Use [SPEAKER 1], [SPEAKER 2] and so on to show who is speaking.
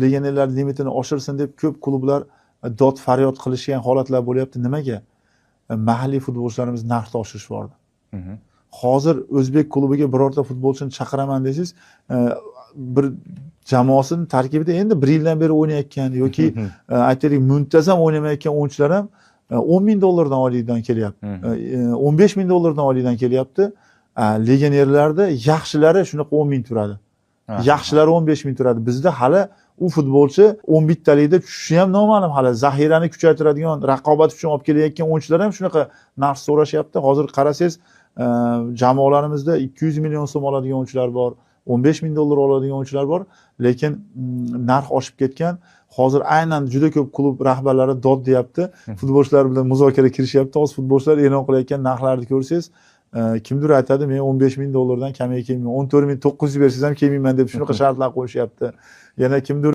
[SPEAKER 1] legionerlar limitini oshirsin deb ko'p klublar dod faryod qilishgan holatlar bo'lyapti. Nimaga? Mahalliy futbolchilarimiz narxni oshirish bordi. Hozir o'zbek klubiga birorta futbolchini chaqiraman desangiz, bir jamoasini tarkibida endi 1 yildan beri o'ynayotgan yoki aytaylik muntazam o'ynamayotgan o'yinchilar ham $10,000 oylikdan kelyapti. $15,000 oylikdan kelyapti. Legionerlarda yaxshilari shunaqa 10,000 turadi. Yaxshilari 15,000 turadi. Bizda hali u futbolchi 11 talikda tushishi ham noma'lum. Hali zaxirani kuchaytiradigan, raqobat uchun olib kelayotgan o'yinchilar ham shunaqa narx so'rashyapti. Hozir qarasangiz, jamoalarimizda 200 million so'm oladigan o'yinchilar bor, $15,000 oladigan o'yinchilar bor, lekin narx oshib ketgan. Hozir aynan juda ko'p klub rahbarlari dod deyapti. Futbolchilar bilan muzokaraga kirishyapti. Hozir futbolchilar e'lon qilayotgan narxlarni ko'rsangiz, kimdir aytadi, men $15,000 dan kamiga kelmayman, 14,900 bersangiz ham kelmayman deb shunaqa shartlar qo'yishyapti. Yana kimdir